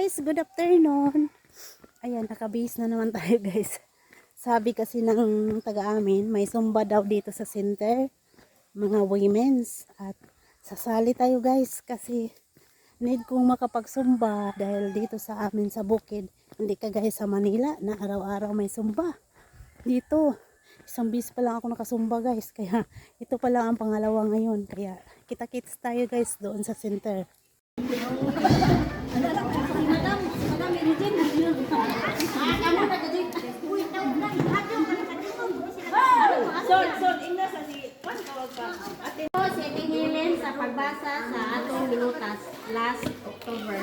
guys, good afternoon. Ayan, nakabase na naman tayo guys. Sabi kasi ng taga-amin, may zumba daw dito sa center, mga women's. At sasali tayo guys kasi need kong makapag-zumba dahil dito sa amin sa bukid. Hindi kagaya sa Manila na araw-araw may zumba. Dito, isang bis pa lang ako nakasumba guys. Kaya ito pa lang ang pangalawa ngayon. Kaya kita-kits tayo guys doon sa center. Si Tingilin sa pagbasa sa atong minutas last October.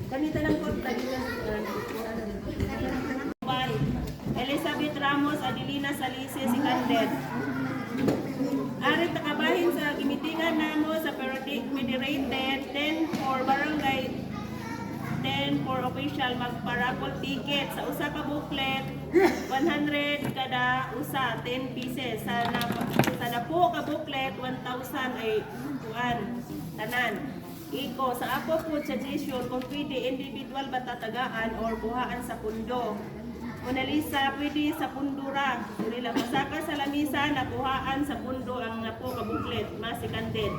Ganito lang po. Elizabeth Ramos, Adelina Salise, Sikander. Arit nakabahin sa gimitingan namo sa federated, 10 for barangay, 10 for official, magparapol ticket sa usa ka booklet, 100 kada usa, 10 pieces. Sa napo ka booklet, 1,000 ay tuan, tanan. Iko, sa ako po suggestion kung pwede individual ba tatagaan or buhaan sa pundo. Mona Lisa, pwede sa pundo ra. Nila masaka sa lamisa, nakuhaan sa pundo ang napo ka booklet, masikanded.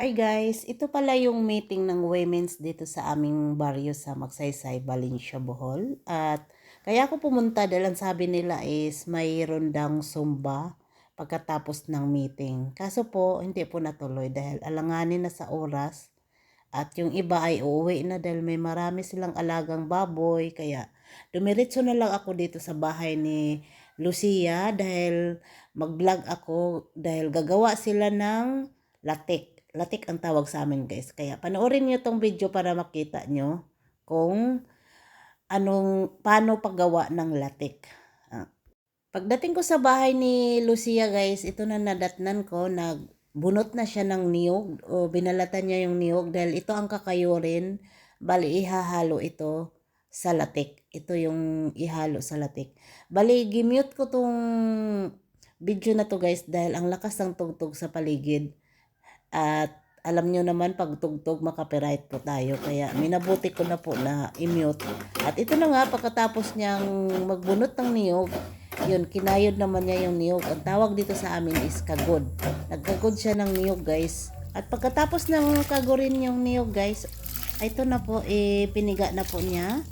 Hi guys, ito pala yung meeting ng women's dito sa aming baryo sa Magsaysay, Valencia, Bohol. At kaya ako pumunta dahil ang sabi nila is may rondang Zumba pagkatapos ng meeting. Kaso po, hindi po natuloy dahil alanganin na sa oras. At yung iba ay uuwi na dahil may marami silang alagang baboy. Kaya dumiretso na lang ako dito sa bahay ni Lucia dahil mag-vlog ako dahil gagawa sila ng latik. Latik ang tawag sa amin guys. Kaya panoorin nyo tong video para makita nyo kung paano paggawa ng latik. Pagdating ko sa bahay ni Lucia guys, ito na nadatnan ko, nagbunot na siya ng niyog o binalatan niya yung niyog dahil ito ang kakayurin. Bali ihahalo ito sa latik. Ito yung ihalo sa latik. Bali gimute ko tong video na to guys dahil ang lakas ng tugtog sa paligid. At alam nyo naman pag tugtog makapiright po tayo. Kaya minabuti ko na po na i-mute. At ito na nga pagkatapos niyang magbunot ng niyog, yun, kinayod naman niya yung niyog. Ang tawag dito sa amin is kagod. Nagkagod siya ng niyog guys. At pagkatapos ng kagurin yung niyog guys, ito na po, piniga na po niya.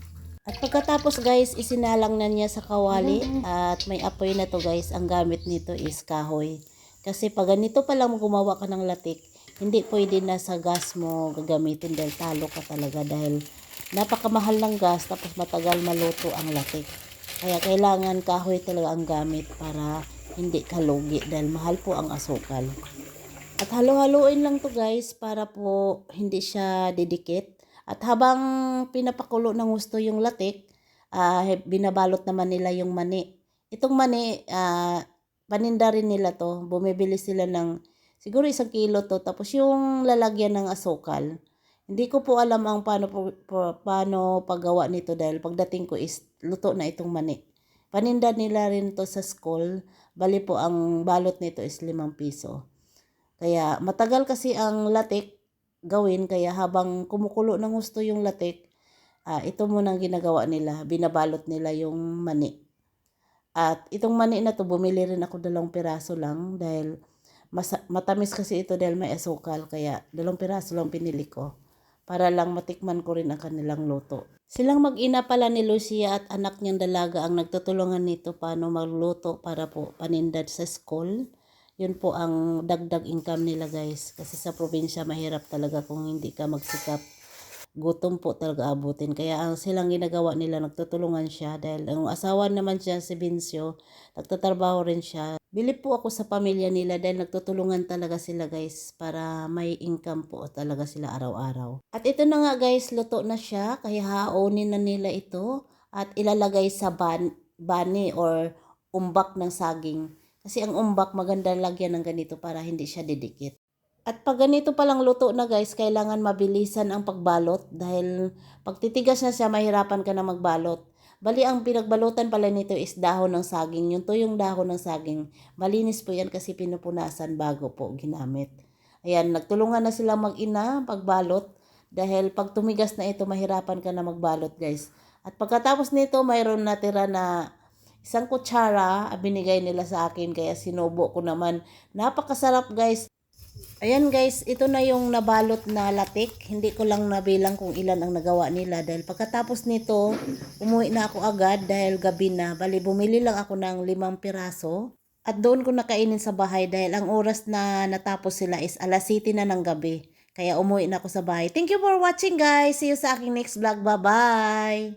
At pagkatapos guys, isinalang na niya sa kawali. At may apoy na to guys. Ang gamit nito is kahoy. Kasi pag ganito pa lang gumawa ka ng latik, hindi pwede na sa gas mo gagamitin dahil talo ka talaga dahil napakamahal ng gas tapos matagal maluto ang latik. Kaya kailangan kahoy talaga ang gamit para hindi ka lugi dahil mahal po ang asukal. At halo-haluin lang to guys para po hindi siya didikit. At habang pinapakulo ng gusto yung latik, binabalot naman nila yung mani. Itong mani, paninda rin nila to. Bumibili sila ng siguro 1 kilo to. Tapos yung lalagyan ng asukal. Hindi ko po alam ang paano paggawa nito dahil pagdating ko is luto na itong mani. Paninda nila rin to sa school. Bali po ang balot nito is 5 piso. Kaya matagal kasi ang latik gawin. Kaya habang kumukulo ng gusto yung latik, ito muna ang ginagawa nila. Binabalot nila yung mani. At itong mani na to, bumili rin ako 2 piraso lang dahil matamis kasi ito dahil may asukal. Kaya 2 piraso lang pinili ko para lang matikman ko rin ang kanilang luto. Silang mag-ina pala ni Lucia at anak niyang dalaga ang nagtutulungan nito paano magluto para po paninda sa school. Yun po ang dagdag income nila guys. Kasi sa probinsya mahirap talaga kung hindi ka magsikap. Gutom po talaga abutin. Kaya ang silang ginagawa nila, nagtutulungan siya. Dahil ang asawa naman siya si Vincio, nagtatrabaho rin siya. Bilib po ako sa pamilya nila dahil nagtutulungan talaga sila guys para may income po talaga sila araw-araw. At ito na nga guys, luto na siya. Kaya haonin na nila ito at ilalagay sa bani or umbak ng saging. Kasi ang umbak maganda lagyan ng ganito para hindi siya didikit. At pag ganito palang luto na guys, kailangan mabilisan ang pagbalot dahil pag titigas na siya, mahirapan ka na magbalot. Bali, ang pinagbalutan pala nito is dahon ng saging. Yung tuyong dahon ng saging. Malinis po yan kasi pinupunasan bago po ginamit. Ayan, nagtulungan na sila mag-ina pagbalot. Dahil pag tumigas na ito, mahirapan ka na magbalot, guys. At pagkatapos nito, mayroon natira na isang kutsara, binigay nila sa akin. Kaya sinubo ko naman. Napakasarap, guys. Ayan guys, ito na yung nabalot na latik. Hindi ko lang nabilang kung ilan ang nagawa nila. Dahil pagkatapos nito, umuwi na ako agad dahil gabi na. Bali, bumili lang ako ng 5 piraso. At doon ko nakainin sa bahay dahil ang oras na natapos sila is 7:00 na ng gabi. Kaya umuwi na ako sa bahay. Thank you for watching guys. See you sa aking next vlog. Bye-bye!